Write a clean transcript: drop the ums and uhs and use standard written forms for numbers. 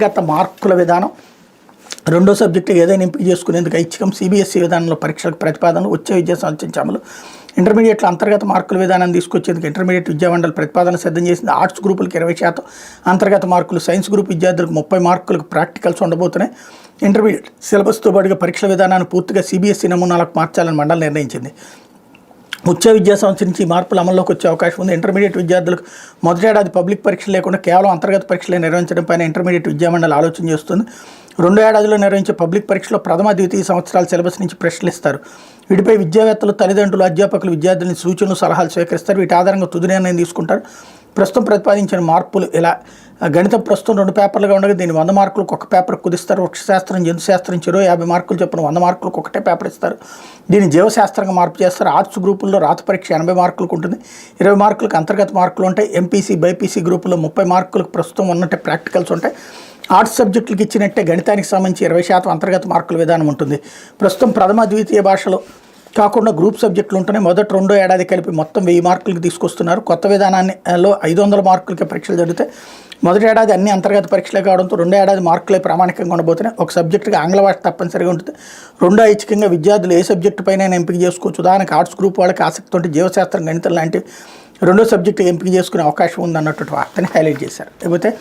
గత మార్కుల విధానం రెండో సబ్జెక్టు ఏదైనా ఎంపిక చేసుకునేందుకు ఐచ్ఛికం సిబిఎస్ఈ విధానంలో పరీక్షలకు ప్రతిపాదనలు వచ్చే విద్యా సంవత్సరం అమలు ఇంటర్మీడియట్లో అంతర్గత మార్కుల విధానాన్ని తీసుకొచ్చేందుకు ఇంటర్మీడియట్ విద్యామండలి ప్రతిపాదన సిద్ధం చేసింది. ఆర్ట్స్ గ్రూపులకు 20% అంతర్గత మార్కులు, సైన్స్ గ్రూప్ విద్యార్థులకు 30 మార్కులకు ప్రాక్టికల్స్ ఉండబోతున్నాయి. ఇంటర్మీడియట్ సిలబస్తో పాటుగా పరీక్షల విధానాన్ని పూర్తిగా సిబిఎస్ఈ నమూనాలకు మార్చాలని మండలి నిర్ణయించింది. వచ్చే విద్యా సంవత్సరం నుంచి మార్పులు అమల్లోకి వచ్చే అవకాశం ఉంది. ఇంటర్మీడియట్ విద్యార్థులకు మొదటి ఏడాది పబ్లిక్ పరీక్షలు లేకుండా కేవలం అంతర్గత పరీక్షలే నిర్వహించడంపైన ఇంటర్మీడియట్ విద్యామండలి ఆలోచన చేస్తుంది. రెండో ఏడాదిలో నిర్వహించే పబ్లిక్ పరీక్షలో ప్రథమ ద్వితీయ సంవత్సరాల సిలబస్ నుంచి ప్రశ్నలు ఇస్తారు. వీటిపై విద్యావేత్తలు, తల్లిదండ్రులు, అధ్యాపకులు, విద్యార్థులని సూచనలు, సలహాలు స్వీకరిస్తారు. వీటి ఆధారంగా తుది నిర్ణయం తీసుకుంటారు. ప్రస్తుతం ప్రతిపాదించిన మార్పులు ఇలా: గణితం ప్రస్తుతం 2 పేపర్లుగా ఉండగా దీన్ని 100 మార్కులకు ఒక పేపర్ కుదిస్తారు. వృక్షశాస్త్రం, జంతుశాస్త్రం 50 మార్కులు చొప్పున 100 మార్కులకు ఒకటే పేపర్ ఇస్తారు. దీన్ని జీవశాస్త్రంగా మార్పు చేస్తారు. ఆర్ట్స్ గ్రూపుల్లో రాత పరీక్ష 80 మార్కులకు ఉంటుంది. 20 మార్కులకు అంతర్గత మార్కులు ఉంటాయి. ఎంపీసీ, బైపీసీ గ్రూపుల్లో 30 మార్కులకు ప్రస్తుతం ఉన్నట్టే ప్రాక్టికల్స్ ఉంటాయి. ఆర్ట్స్ సబ్జెక్టులకు ఇచ్చినట్టే గణితానికి సంబంధించి 20% అంతర్గత మార్కుల విధానం ఉంటుంది. ప్రస్తుతం ప్రథమ ద్వితీయ భాషలో కాకుండా గ్రూప్ సబ్జెక్టులు ఉంటేనే మొదటి రెండో ఏడాది కలిపి మొత్తం 1000 మార్కులకి తీసుకొస్తున్నారు. కొత్త విధానాల్లో 500 మార్కులకే పరీక్షలు జరుగుతాయి. మొదటి ఏడాది అన్ని అంతర్గత పరీక్షలే కావడంతో రెండో ఏడాది మార్కులే ప్రామాణికంగా ఉండబోతున్నాయి. ఒక సబ్జెక్టుగా ఆంగ్ల భాష తప్పనిసరిగా ఉంటుంది. రెండో ఐచ్ఛికంగా విద్యార్థులు ఏ సబ్జెక్టు పైన ఎంపిక చేసుకోవచ్చు. ఉదాహరణకు ఆర్ట్స్ గ్రూప్ వాళ్ళకి ఆసక్తి ఉంటే జీవశాస్త్రం, గణితం లాంటి రెండో సబ్జెక్టు ఎంపిక చేసుకునే అవకాశం ఉందన్నట్టు వార్తని హైలైట్ చేశారు. లేకపోతే